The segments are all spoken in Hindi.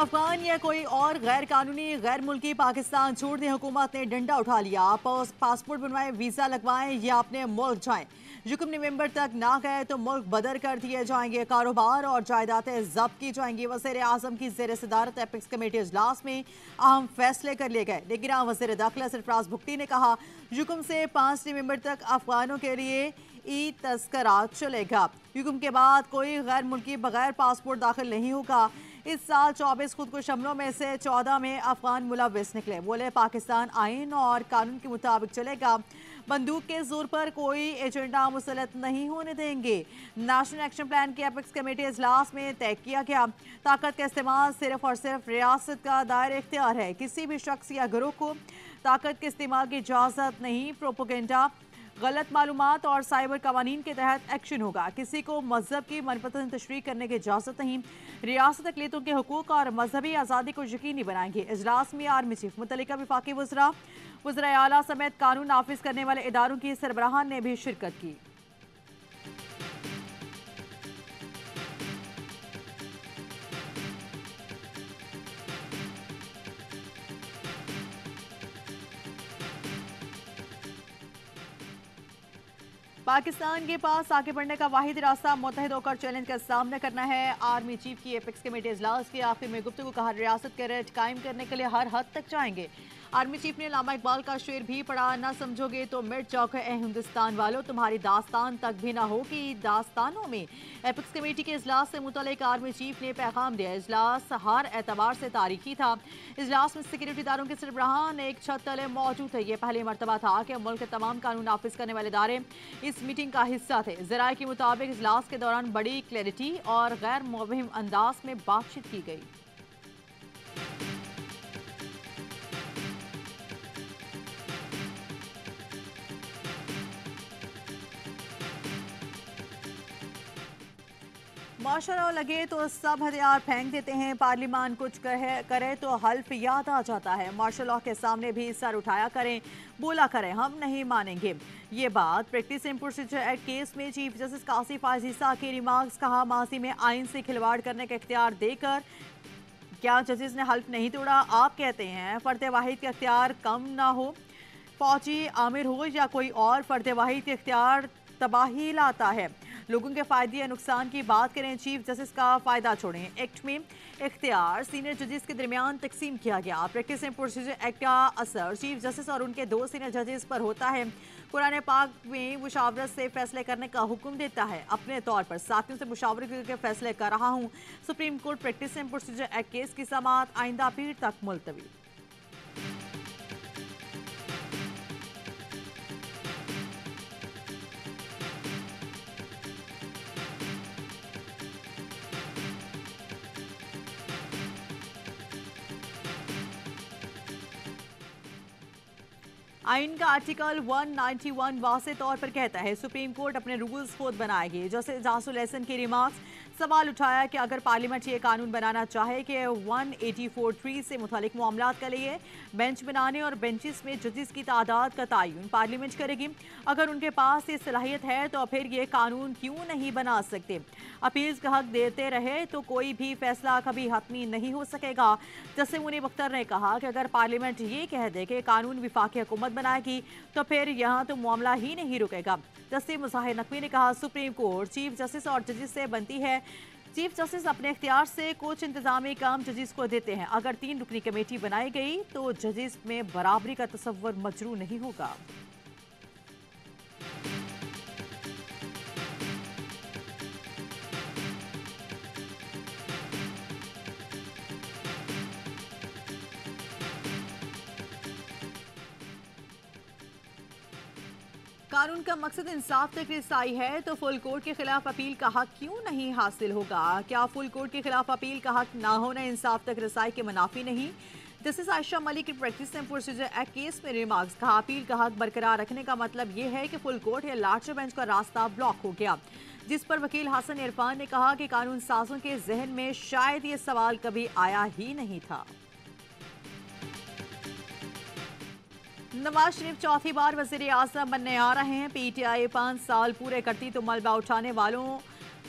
अफगान या कोई और गैर कानूनी गैर मुल्की पाकिस्तान छोड़ दें, हुकूमत ने डंडा उठा लिया। पासपोर्ट बनवाएं, वीजा लगवाएं या अपने मुल्क जाएं। जुकुम नवंबर तक ना गए तो मुल्क बदर कर दिए जाएंगे। कारोबार और जायदादें जब्त की जाएंगी। वज़ीर आज़म की ज़ेर सदारत एपिक्स कमेटी इजलास में अहम फैसले कर लिए गए। निगरान वज़ीर दाखिला सरफराज भुगती ने कहा, जुकुम से 5 नवंबर तक अफगानों के लिए ई तस्करा चलेगा। हुक्म के बाद कोई गैर मुल्की बगैर पासपोर्ट दाखिल नहीं होगा। इस साल 24 खुदकुश हमलों में से 14 में अफगान मुलविस निकले। बोले, पाकिस्तान आइन और कानून के मुताबिक चलेगा। बंदूक के जोर पर कोई एजेंडा मुसलत नहीं होने देंगे। नेशनल एक्शन प्लान की एपिक्स कमेटी इजलास में तय किया गया, ताकत का इस्तेमाल सिर्फ और सिर्फ रियासत का दायरा इख्तियार है। किसी भी शख्स या गिरोह को ताकत के इस्तेमाल की इजाज़त नहीं। प्रोपोगेंडा, गलत मालूमात और साइबर कवानीन के तहत एक्शन होगा। किसी को मजहब की मनपसंद तशरीह करने की इजाज़त नहीं। रियासत अक़लियतों के हकूक़ और मजहबी आज़ादी को यकीनी बनाएंगे। इजलास में आर्मी चीफ, मुतल्लिका वफाकी वज़रा, वज़रा आला समेत कानून नाफिज करने वाले इदारों की सरबराहान ने भी शिरकत की। पाकिस्तान के पास आगे बढ़ने का वाहिद रास्ता मुत्तहिद होकर चैलेंज का सामना करना है। आर्मी चीफ की एपेक्स कमेटी इजलास के आखिर में गुफ्तगू कहा, रियासत के रेट कायम करने के लिए हर हद तक जाएंगे। आर्मी चीफ ने अल्लामा इकबाल का शेर भी पढ़ा, ना समझोगे तो मिट जाओगे ए हिंदुस्तान वालों, तुम्हारी दास्तान तक भी ना होगी दास्तानों में। एपेक्स कमेटी के इजलास से मुतल्लिक आर्मी चीफ ने पैगाम दिया, इजलास हर एतबार से तारीखी था। इजलास में सिक्योरिटी इदारों के सरबराहान एक छत तले मौजूद थे। यह पहली मरतबा था कि मुल्क के तमाम कानून नाफिज करने वाले इदारे इस मीटिंग का हिस्सा थे। ज़राए के मुताबिक इजलास के दौरान बड़ी क्लैरिटी और गैर मुबहिम अंदाज में बातचीत की गई। माशरा लगे तो सब हथियार फेंक देते हैं। पार्लिमान कुछ करे तो हल्फ याद आ जाता है। मार्शल लॉ के सामने भी सर उठाया करें, बोला करें, हम नहीं मानेंगे। ये बात practice and procedure act case में चीफ जस्टिस कासिफ आजीजा के रिमार्क्स। कहा, माजी में आइन से खिलवाड़ करने का इख्तियार देकर क्या जजेस ने हल्फ नहीं तोड़ा? आप कहते हैं फर्द वाहिद का इख्तियार कम ना हो, फौजी आमिर हो या कोई और, फर्द वाहिद का इख्तियार तबाही लाता है। लोगों के फायदे या नुकसान की बात करें, चीफ जस्टिस का फायदा छोड़ें। एक्ट में इख्तियार सीनियर जजेस के दरमियान तकसीम किया गया। प्रैक्टिस एंड प्रोसीजर एक्ट का असर चीफ जस्टिस और उनके 2 सीनियर जजेस पर होता है। कुरान पाक में मुशावरत से फैसले करने का हुक्म देता है। अपने तौर पर साथियों से मुशावरत करके फैसले कर रहा हूँ। Supreme court practice and procedure act case की समाअत आइंदा पीर तक मुलतवी। आइन का आर्टिकल 191 वाज़ेह तौर पर कहता है, सुप्रीम कोर्ट अपने रूल्स खुद बनाएगी। जस्टिस जासुल एहसन की रिमार्क्स, सवाल उठाया कि अगर पार्लियामेंट ये कानून बनाना चाहे कि 184(3) से मुतालिक मामलात के लिए बेंच बनाने और बेंचेस में जजेस की तादाद का तयन पार्लियामेंट करेगी। अगर उनके पास ये सलाहियत है तो फिर ये कानून क्यों नहीं बना सकते? अपील्स का हक देते रहे तो कोई भी फैसला कभी हतमी नहीं हो सकेगा। जस्टिस मुनीब अख्तर ने कहा कि अगर पार्लियामेंट ये कह दे कि कानून विफाकी हुकूमत बनाएगी तो फिर यहाँ तो मामला ही नहीं रुकेगा। जस्टिस मुजाहिर नकवी ने कहा, सुप्रीम कोर्ट चीफ जस्टिस और जजेस से बनती है। चीफ जस्टिस अपने इख्तियार से कुछ इंतजामी काम जजेस को देते हैं। अगर 3 रुकनी कमेटी बनाई गई तो जजेस में बराबरी का तसव्वुर मजरू नहीं होगा। कानून का मकसद इंसाफ तक रसाई है तो फुल कोर्ट के खिलाफ अपील का हक क्यों नहीं हासिल होगा? क्या फुल कोर्ट के खिलाफ अपील का हक ना होना इंसाफ तक रसाई के मुनाफी नहीं? जस्टिस आयशा मलिक की practice and procedure act case में रिमार्क्स। कहा, अपील का हक बरकरार रखने का मतलब यह है कि फुल कोर्ट या लार्जर बेंच का रास्ता ब्लॉक हो गया। जिस पर वकील हसन इरफान ने कहा कि कानून साजों के जहन में शायद ये सवाल कभी आया ही नहीं था। नवाज शरीफ चौथी बार वज़ीर आज़म बनने आ रहे हैं। PTI 5 साल पूरे करती तो मलबा उठाने वालों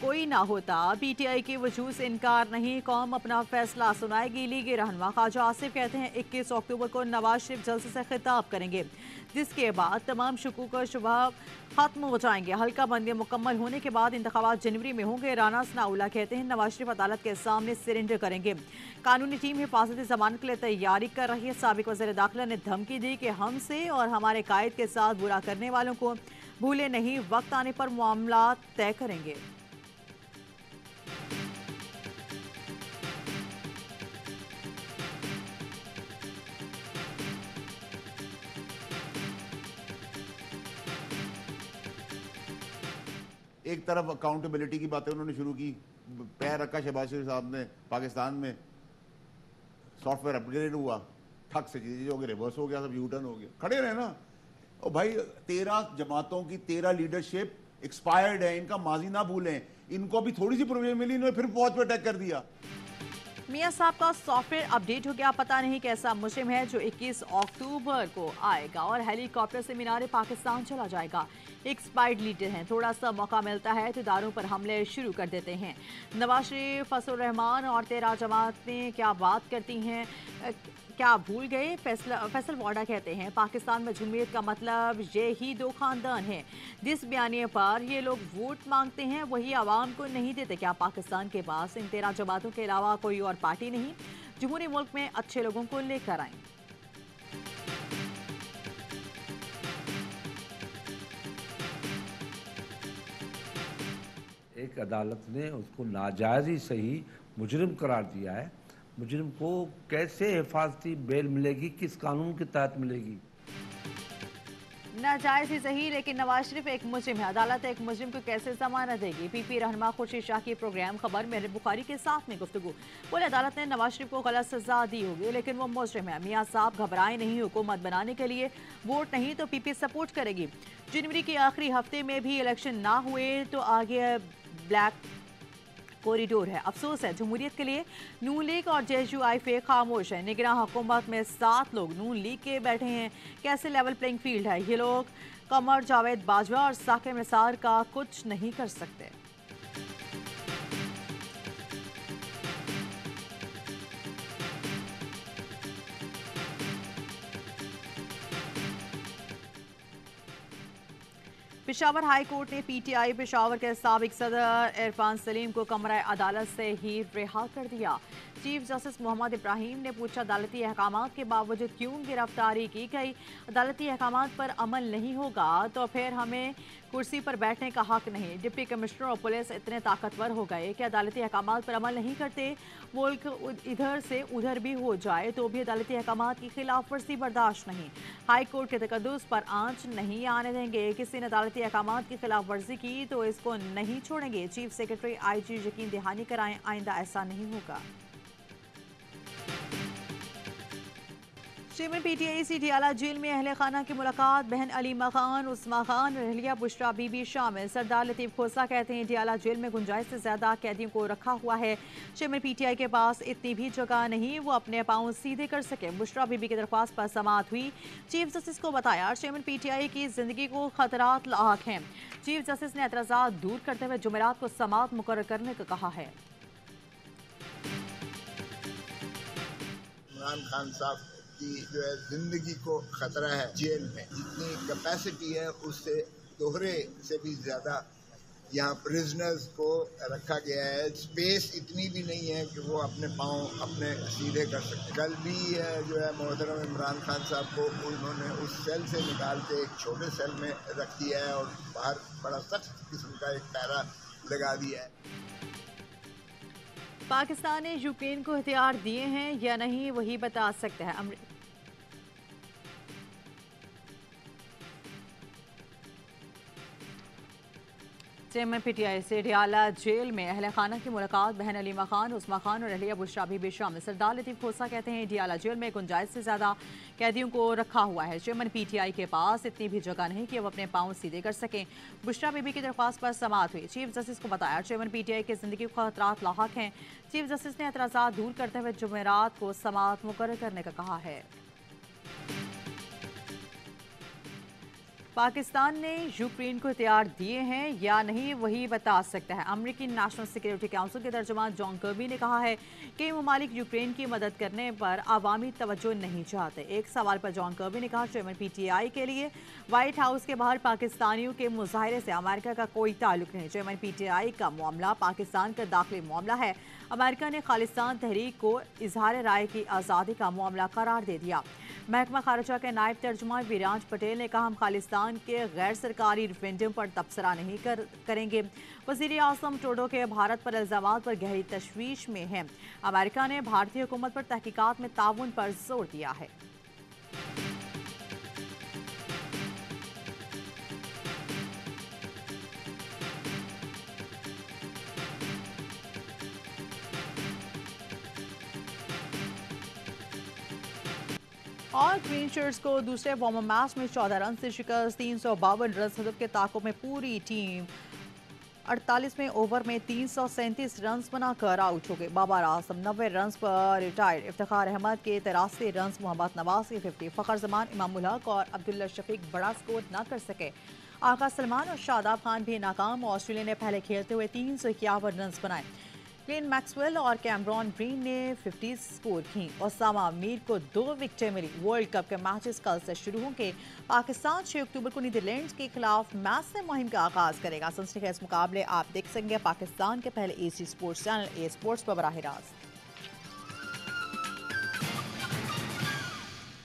कोई ना होता। पीटीआई के वजूद से इनकार नहीं, कौम अपना फैसला सुनाएगी। लीगी रहनुमा ख्वाजा आसिफ कहते हैं 21 अक्टूबर को नवाज शरीफ जलसे से खिताब करेंगे, जिसके बाद तमाम शकूक और शुबह खत्म हो जाएंगे। हल्का बंदी मुकम्मल होने के बाद इंतखाबात जनवरी में होंगे। राना सनाउल्लाह कहते हैं नवाज शरीफ अदालत के सामने सरेंडर करेंगे। कानूनी टीम हिफाजती जमानत के लिए तैयारी कर रही है। साबिक वज़ीर दाखिला ने धमकी दी कि हमसे और हमारे कायद के साथ बुरा करने वालों को भूले नहीं, वक्त आने पर मामला तय करेंगे। एक तरफ अकाउंटेबिलिटी की बातें उन्होंने शुरू की, पैर रखा शहबाज शरीफ साहब ने, पाकिस्तान में सॉफ्टवेयर अपग्रेड हुआ, ठक से चीजें हो गई, रिवर्स हो गया, सब यू टर्न हो गया, खड़े रहे ना। और भाई 13 जमातों की 13 लीडरशिप एक्सपायर्ड है, इनका माजी ना भूलें। इनको अभी थोड़ी सी प्रोविजन मिली, इन्होंने फिर फौज पर अटैक कर दिया। मियां साहब का सॉफ्टवेयर अपडेट हो गया, पता नहीं कैसा मुजरिम है जो 21 अक्टूबर को आएगा और हेलीकॉप्टर से मीनार पाकिस्तान चला जाएगा। एक्सपायर्ड लीडर हैं, थोड़ा सा मौका मिलता है तो इदारों पर हमले शुरू कर देते हैं। नवाज शरीफ, फजल रहमान और 13 जमातें क्या बात करती हैं, क्या भूल गए? फैसल वाडा कहते हैं पाकिस्तान में जमहूरियत का मतलब ये ही दो खानदान है। जिस बयानिए पर ये लोग वोट मांगते हैं वही आवाम को नहीं देते। क्या पाकिस्तान के पास इन 13 जमातों के अलावा कोई और पार्टी नहीं? जमहूरी मुल्क में अच्छे लोगों को लेकर आए। एक अदालत ने उसको नाजायज ही सही मुजरिम करार दिया है। मुजरिम को कैसे हिफाजती बेल मिलेगी, किस कानून के तहत मिलेगी? नाजायज ही सही, लेकिन नवाज शरीफ एक मुजरिम है। अदालत एक मुजरिम को कैसे जमानत देगी? पीपी रहनुमा खुर्शीद शाह की प्रोग्राम खबर मेरे बुखारी के साथ में गुफ्तगू। बोले अदालत ने नवाज शरीफ को गलत सजा दी होगी, लेकिन वो मुजरिम है। मियां साहब घबराए नहीं, हुकूमत बनाने के लिए वोट नहीं तो पीपी सपोर्ट करेगी। जनवरी के आखिरी हफ्ते में भी इलेक्शन ना हुए तो आगे ब्लैक कॉरिडोर है। अफसोस है जमहूरियत के लिए नून लीग और JUIF खामोश है। निगरान हुकूमत में 7 लोग नून लीग के बैठे हैं। कैसे लेवल प्लेइंग फील्ड है? ये लोग कमर जावेद बाजवा और साकिब निसार का कुछ नहीं कर सकते। पेशावर हाई कोर्ट ने PTI पेशावर के साबिक सदर इरफान सलीम को कमरा अदालत से ही रिहा कर दिया। चीफ जस्टिस मोहम्मद इब्राहिम ने पूछा अदालती अहकामात के बावजूद क्यों गिरफ्तारी की गई? अदालती अहकामात पर अमल नहीं होगा तो फिर हमें कुर्सी पर बैठने का हक नहीं। डिप्टी कमिश्नर और पुलिस इतने ताकतवर हो गए कि अदालती अहकामात पर अमल नहीं करते। मुल्क इधर से उधर भी हो जाए तो भी अदालती अहकामात की खिलाफ वर्जी बर्दाश्त नहीं। हाई कोर्ट के तकद्दुस पर आंच नहीं आने देंगे। किसी ने अदालती अहकामात की खिलाफ वर्जी की तो इसको नहीं छोड़ेंगे। चीफ सेक्रेटरी IG यकीन दहानी कराएं, आइंदा ऐसा नहीं होगा। चेयरमैन PTI डीआला जेल में अहले खाना की मुलाकात। बहन अलीमा खान, उस्मा खान, रहलिया बुशरा बीबी शामिल। सरदार लतीफ खोसा कहते हैं डीआला जेल में गुंजाइश से ज्यादा कैदियों को रखा हुआ है। चेयरमैन PTI के पास इतनी भी जगह नहीं वो अपने पाँव सीधे कर सके। बुशरा बीबी की दरख्वास्त पर समाअत हुई। चीफ जस्टिस को बताया चेयरमैन PTI की जिंदगी को खतरात लाक हैं। चीफ जस्टिस ने एतराज़ात दूर करते हुए जुमेरात को समाअत मुकर्रर करने को कहा है। इमरान खान साहब की जो है जिंदगी को खतरा है। जेल में जितनी कैपेसिटी है उससे दोहरे से भी ज्यादा यहाँ प्रिजनर्स को रखा गया है। स्पेस इतनी भी नहीं है कि वो अपने पाँव अपने सीधे कर सकते। कल भी जो है मोहतरम इमरान खान साहब को उन्होंने उस सेल से निकाल के एक छोटे सेल में रख दिया है और बाहर बड़ा सख्त किस्म का एक पैरा लगा दिया है। पाकिस्तान ने यूक्रेन को हथियार दिए हैं या नहीं वही बता सकता है। चेयरमैन PTI से डीआला जेल में अहले खाना की मुलाकात। बहन अलीमा खान, उस्मा खान और रहलिया बुशरा बीबी शामिल। सरदार लतीफ खोसा कहते हैं डीआला जेल में गुंजाइश से ज्यादा कैदियों को रखा हुआ है। चेयरमैन PTI के पास इतनी भी जगह नहीं कि वो अपने पाँव सीधे कर सकें। बुशरा बीबी की दरख्वास्त पर समाअत हुई। चीफ जस्टिस को बताया चेयरमैन PTI की जिंदगी को खतरात लाहक हैं। चीफ जस्टिस ने एतराज़ात दूर करते हुए जुमेरात को समाअत मुकर्रर करने का कहा है। पाकिस्तान ने यूक्रेन को हथियार दिए हैं या नहीं वही बता सकता है। अमेरिकी नेशनल सिक्योरिटी काउंसिल के तर्जुमान जॉन कर्बी ने कहा है कि ममालिक यूक्रेन की मदद करने पर अवामी तवज्जो नहीं चाहते। एक सवाल पर जॉन कर्बी ने कहा चेयरमैन पीटीआई के लिए व्हाइट हाउस के बाहर पाकिस्तानियों के मुजाहरे से अमेरिका का कोई ताल्लुक नहीं। चेयरमैन पीटीआई का मामला पाकिस्तान का दाखिली मामला है। अमेरिका ने खालिस्तान तहरीक को इजहार राय की आज़ादी का मामला करार दे दिया। महकमा खारजा के नायब तर्जुमान विराज पटेल ने कहा हम खालिस्तान के गैर सरकारी रेफरेंडम पर तबसरा नहीं करेंगे। वज़ीर आज़म ट्रूडो के भारत पर इल्ज़ामात पर गहरी तशवीश में हैं। अमेरिका ने भारतीय हुकूमत पर तहकीकात में ताउन पर जोर दिया है। और ग्रीन शर्ट्स को दूसरे वार्म मैच में 14 रन से शिकस्त। 352 रन हदफ के ताक़ुब में पूरी टीम 48वें ओवर में 337 रन बनाकर आउट हो गए। बाबर आजम 90 रन पर रिटायर्ड। इफ्तिखार अहमद के 83 रन, मोहम्मद नवाज के 50, फ़खर जमान, इमामुल हक और अब्दुल्ला शफीक बड़ा स्कोर न कर सके। आका सलमान और शादाब खान भी नाकाम। ऑस्ट्रेलिया ने पहले खेलते हुए 351 रन बनाए। ग्लेन मैक्सवेल और कैमरॉन ग्रीन ने 50 स्कोर की। ओसामा मीर को 2 विकेटें मिली। वर्ल्ड कप के मैचेस कल से शुरू होंगे। पाकिस्तान 6 अक्टूबर को नीदरलैंड्स के खिलाफ मैच से मुहिम का आगाज करेगा। सनसनीखेज मुकाबले आप देख सकेंगे पाकिस्तान के पहले एसी स्पोर्ट्स चैनल ए स्पोर्ट्स पर बराह रास्त।